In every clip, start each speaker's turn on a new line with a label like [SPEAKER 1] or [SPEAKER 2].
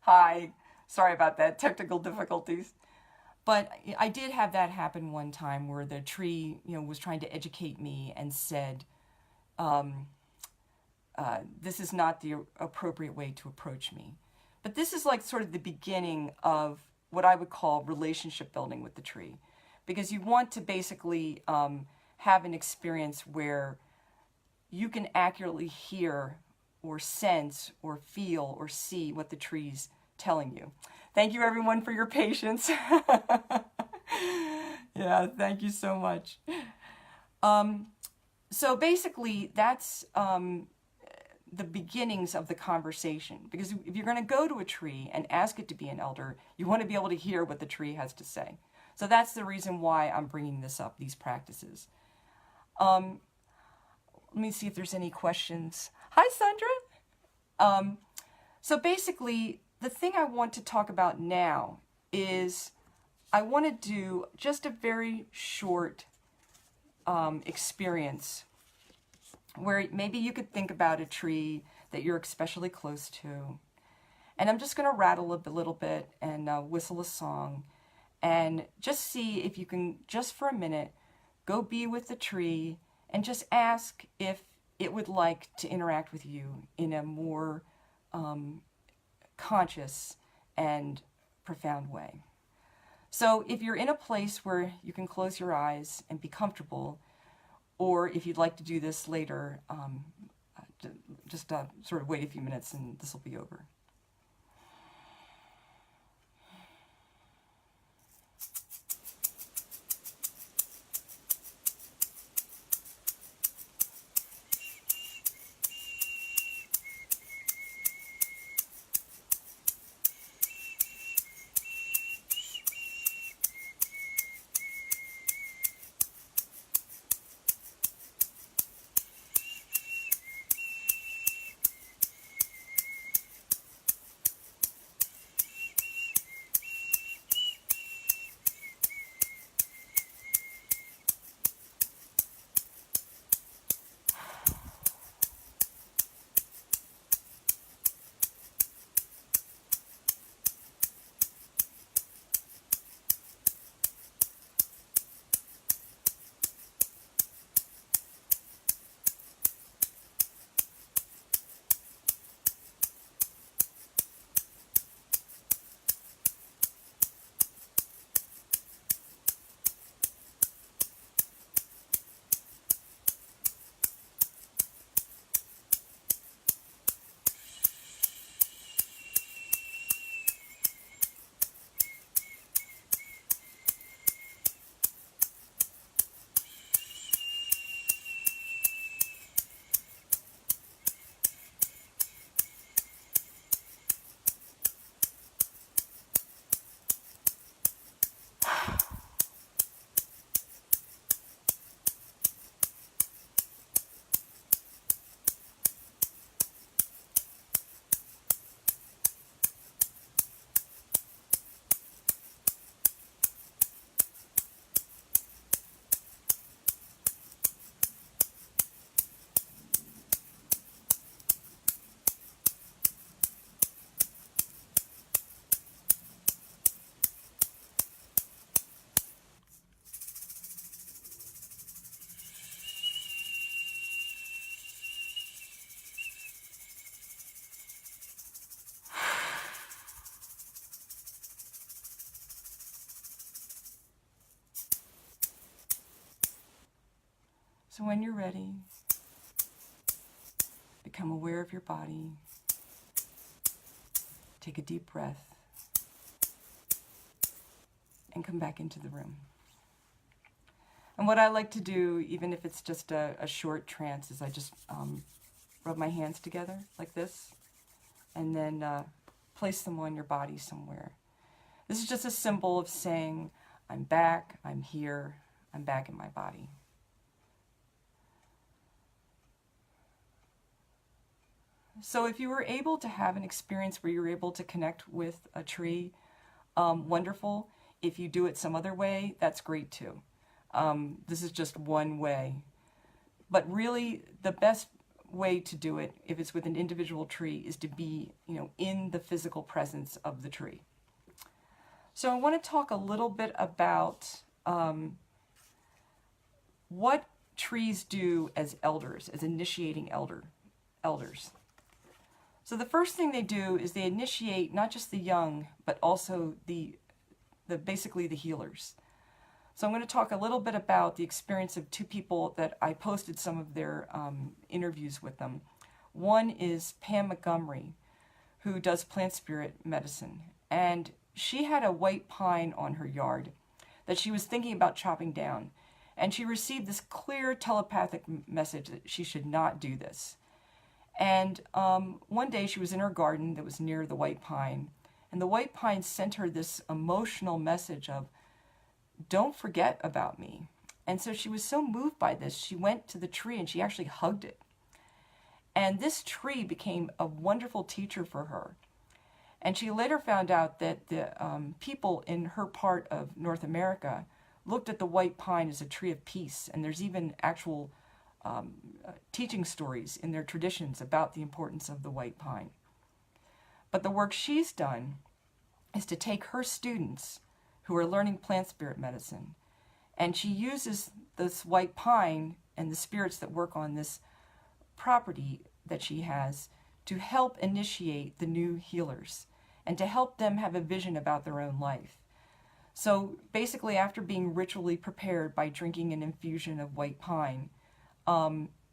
[SPEAKER 1] Hi. Sorry about that, technical difficulties. But I did have that happen one time where the tree, was trying to educate me and said, this is not the appropriate way to approach me. But this is like sort of the beginning of what I would call relationship building with the tree. Because you want to basically have an experience where you can accurately hear or sense or feel or see what the tree's telling you. Thank you everyone for your patience. Yeah, thank you so much. So basically, that's the beginnings of the conversation. Because if you're going to go to a tree and ask it to be an elder, you want to be able to hear what the tree has to say. So that's the reason why I'm bringing this up, these practices. Let me see if there's any questions. Hi, Sandra. So basically, the thing I want to talk about now is I want to do just a very short experience where maybe you could think about a tree that you're especially close to. And I'm just going to rattle a little bit and whistle a song and just see if you can, just for a minute, go be with the tree and just ask if it would like to interact with you in a more conscious and profound way. So if you're in a place where you can close your eyes and be comfortable, or if you'd like to do this later, just sort of wait a few minutes and this will be over. So when you're ready, become aware of your body. Take a deep breath and come back into the room. And what I like to do, even if it's just a short trance, is I just rub my hands together like this and then place them on your body somewhere. This is just a symbol of saying, I'm back, I'm here, I'm back in my body. So if you were able to have an experience where you're able to connect with a tree, wonderful. If you do it some other way, that's great too. This is just one way. But really, the best way to do it, if it's with an individual tree, is to be, in the physical presence of the tree. So I want to talk a little bit about what trees do as elders, as initiating elders. So the first thing they do is they initiate not just the young, but also basically the healers. So I'm going to talk a little bit about the experience of two people that I posted some of their interviews with them. One is Pam Montgomery, who does plant spirit medicine. And she had a white pine on her yard that she was thinking about chopping down. And she received this clear telepathic message that she should not do this. And one day she was in her garden that was near the white pine. And the white pine sent her this emotional message of, don't forget about me. And so she was so moved by this, she went to the tree and she actually hugged it. And this tree became a wonderful teacher for her. And she later found out that the people in her part of North America looked at the white pine as a tree of peace. And there's even actual teaching stories in their traditions about the importance of the white pine. But the work she's done is to take her students who are learning plant spirit medicine, and she uses this white pine and the spirits that work on this property that she has to help initiate the new healers and to help them have a vision about their own life. So basically, after being ritually prepared by drinking an infusion of white pine,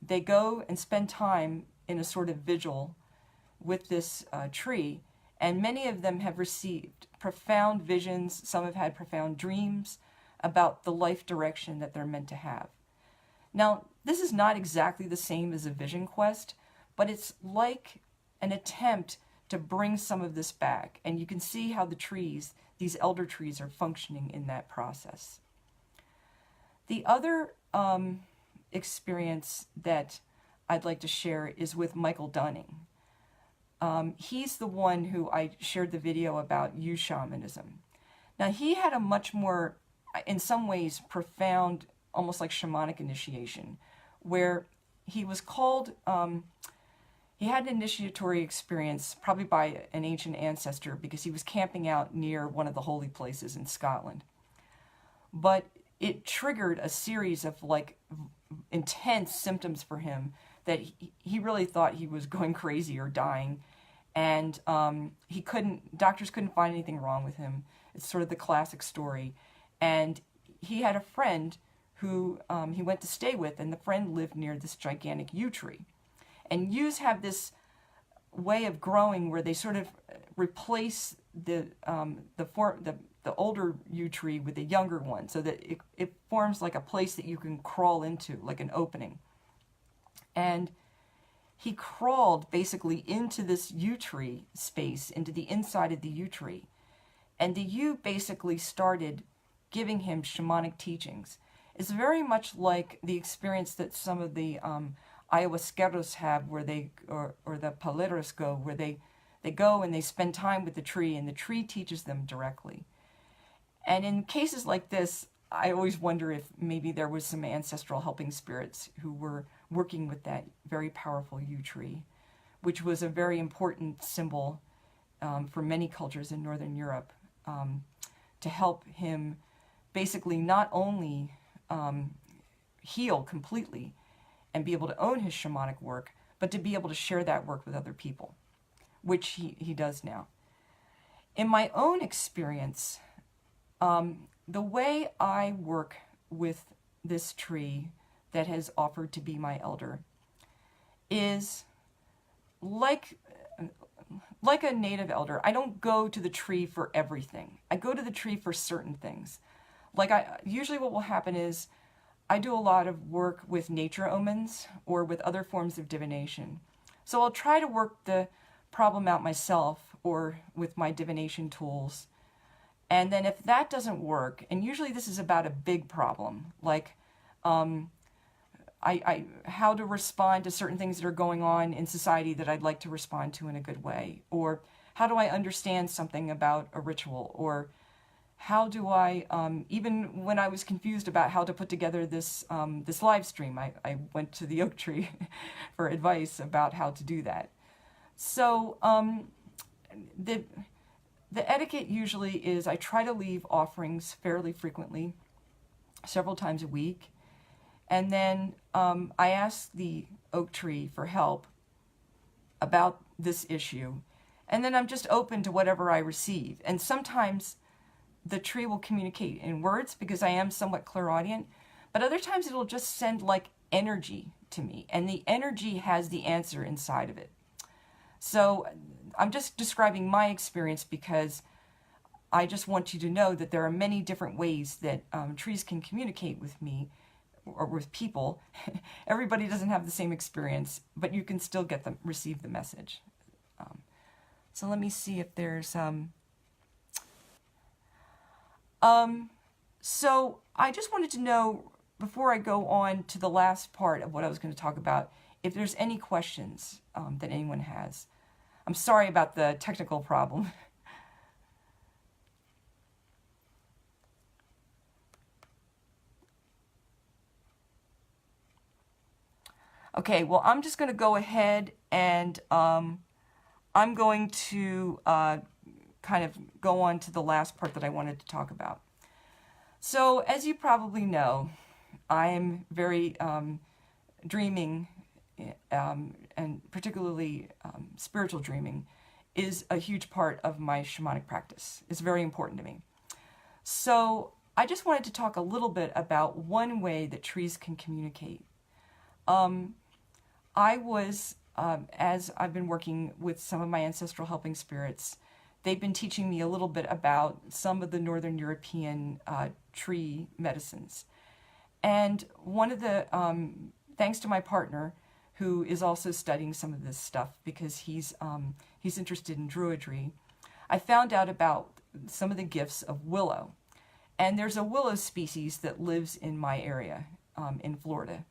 [SPEAKER 1] they go and spend time in a sort of vigil with this tree, and many of them have received profound visions. Some have had profound dreams about the life direction that they're meant to have. Now, this is not exactly the same as a vision quest, but it's like an attempt to bring some of this back. And you can see how the trees, these elder trees, are functioning in that process. The other experience that I'd like to share is with Michael Dunning. He's the one who I shared the video about youth shamanism. Now, he had a much more, in some ways, profound, almost like shamanic initiation, where he was called, he had an initiatory experience, probably by an ancient ancestor, because he was camping out near one of the holy places in Scotland. But it triggered a series of intense symptoms for him that he really thought he was going crazy or dying, and doctors couldn't find anything wrong with him. It's sort of the classic story. And he had a friend who he went to stay with, and the friend lived near this gigantic yew tree. And yews have this way of growing where they sort of replace the older yew tree with the younger one, so that it forms like a place that you can crawl into, like an opening. And he crawled basically into this yew tree space, into the inside of the yew tree. And the yew basically started giving him shamanic teachings. It's very much like the experience that some of the ayahuasqueros have, where or the paleros go, where they go and they spend time with the tree, and the tree teaches them directly. And in cases like this, I always wonder if maybe there was some ancestral helping spirits who were working with that very powerful yew tree, which was a very important symbol for many cultures in Northern Europe, to help him basically not only heal completely and be able to own his shamanic work, but to be able to share that work with other people, which he does now. In my own experience, the way I work with this tree that has offered to be my elder is like a native elder. I don't go to the tree for everything. I go to the tree for certain things. Usually what will happen is I do a lot of work with nature omens or with other forms of divination. So I'll try to work the problem out myself or with my divination tools. And then if that doesn't work, and usually this is about a big problem, like how to respond to certain things that are going on in society that I'd like to respond to in a good way, or how do I understand something about a ritual, or how do I, even when I was confused about how to put together this, this live stream, I went to the oak tree for advice about how to do that. So the etiquette usually is I try to leave offerings fairly frequently, several times a week. And then I ask the oak tree for help about this issue. And then I'm just open to whatever I receive. And sometimes the tree will communicate in words because I am somewhat clairaudient, but other times it'll just send like energy to me, and the energy has the answer inside of it. So I'm just describing my experience because I just want you to know that there are many different ways that trees can communicate with me or with people. Everybody doesn't have the same experience, but you can still get them, receive the message. So let me see if there's so I just wanted to know, before I go on to the last part of what I was going to talk about, if there's any questions that anyone has. I'm sorry about the technical problem. Okay, well, I'm just going to go ahead and I'm going to kind of go on to the last part that I wanted to talk about. So, as you probably know, I am very dreaming, and particularly spiritual dreaming is a huge part of my shamanic practice. It's very important to me. So, I just wanted to talk a little bit about one way that trees can communicate. I was, as I've been working with some of my ancestral helping spirits, they've been teaching me a little bit about some of the Northern European tree medicines. And one of the, thanks to my partner, who is also studying some of this stuff because he's interested in druidry, I found out about some of the gifts of willow. And there's a willow species that lives in my area in Florida.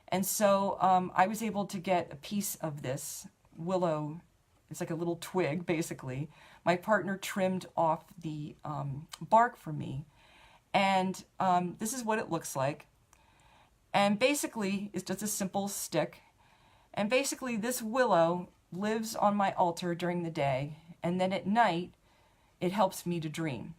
[SPEAKER 1] And so I was able to get a piece of this willow. It's like a little twig, basically. My partner trimmed off the bark for me. And this is what it looks like. And basically, it's just a simple stick. And basically, this willow lives on my altar during the day. And then at night, it helps me to dream.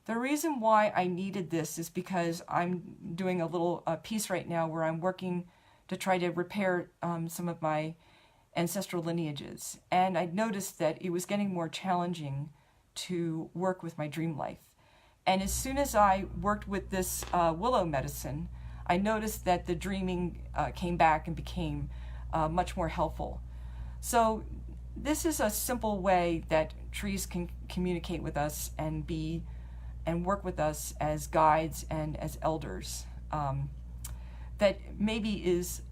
[SPEAKER 1] The reason why I needed this is because I'm doing a little piece right now where I'm working to try to repair some of my ancestral lineages. And I noticed that it was getting more challenging to work with my dream life. And as soon as I worked with this willow medicine, I noticed that the dreaming came back and became much more helpful. So this is a simple way that trees can communicate with us and be and work with us as guides and as elders. That maybe is,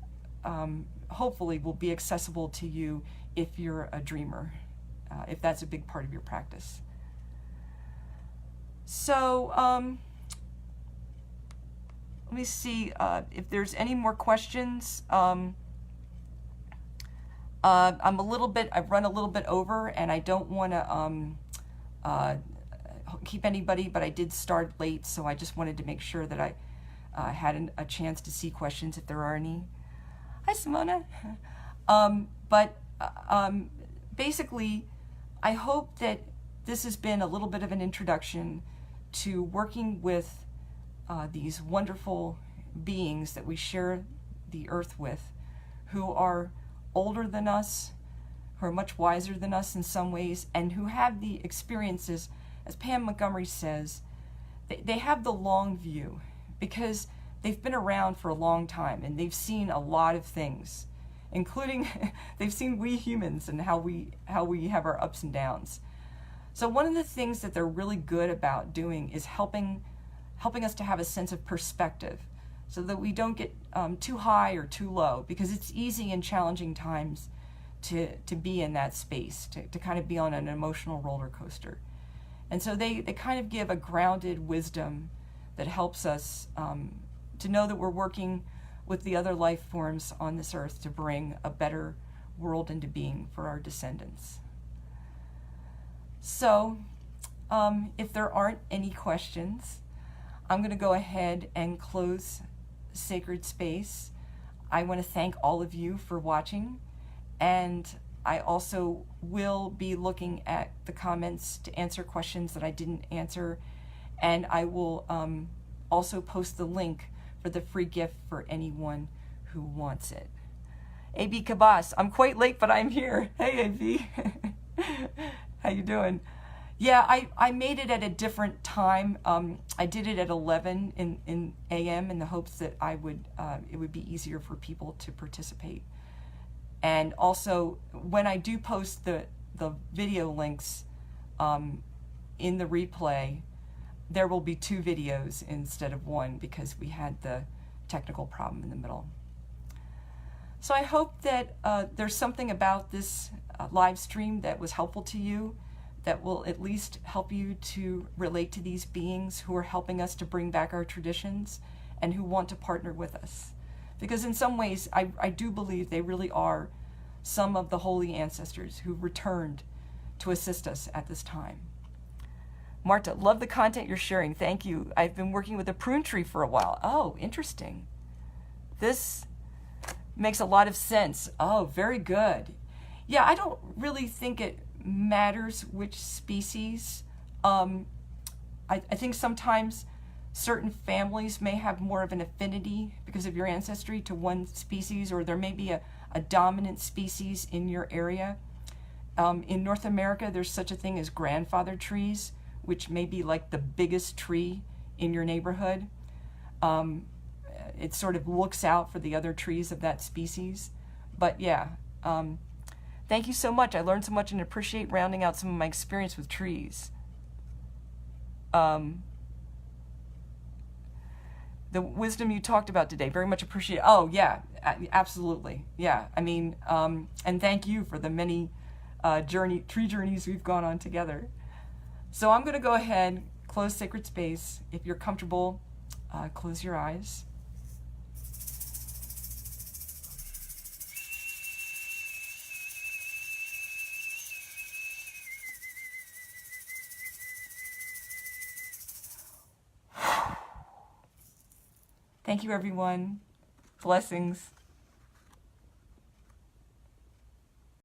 [SPEAKER 1] hopefully will be accessible to you if you're a dreamer, if that's a big part of your practice. So let me see if there's any more questions. I've run a little bit over, and I don't want to keep anybody, but I did start late, so I just wanted to make sure that I had a chance to see questions if there are any. Hi, Simona. Basically, I hope that this has been a little bit of an introduction to working with these wonderful beings that we share the earth with, who are older than us, who are much wiser than us in some ways, and who have the experiences, as Pam Montgomery says, they have the long view, because they've been around for a long time and they've seen a lot of things, including they've seen we humans and how we have our ups and downs. So one of the things that they're really good about doing is helping us to have a sense of perspective, so that we don't get too high or too low, because it's easy in challenging times to be in that space, to kind of be on an emotional roller coaster. And so they kind of give a grounded wisdom that helps us to know that we're working with the other life forms on this earth to bring a better world into being for our descendants. So if there aren't any questions, I'm going to go ahead and close Sacred Space. I want to thank all of you for watching, and I also will be looking at the comments to answer questions that I didn't answer, and I will also post the link for the free gift for anyone who wants it. AB Kabas, I'm quite late, but I'm here. Hey, AB. How you doing? Yeah, I made it at a different time. I did it at 11 in a.m. in the hopes that it would be easier for people to participate. And also, when I do post the video links in the replay, there will be 2 videos instead of 1 because we had the technical problem in the middle. So I hope that there's something about this live stream that was helpful to you, that will at least help you to relate to these beings who are helping us to bring back our traditions and who want to partner with us. Because in some ways, I do believe they really are some of the holy ancestors who returned to assist us at this time. Marta, love the content you're sharing. Thank you. I've been working with a prune tree for a while. Oh, interesting. This makes a lot of sense. Oh, very good. Yeah, I don't really think it matters which species. I think sometimes certain families may have more of an affinity because of your ancestry to one species, or there may be a dominant species in your area. In North America, there's such a thing as grandfather trees, which may be like the biggest tree in your neighborhood. It sort of looks out for the other trees of that species. But yeah, thank you so much. I learned so much and appreciate rounding out some of my experience with trees. The wisdom you talked about today, very much appreciate. Oh yeah, absolutely. Yeah, I mean, and thank you for the many tree journeys we've gone on together. So I'm going to go ahead, close Sacred Space. If you're comfortable, close your eyes. Thank you, everyone. Blessings.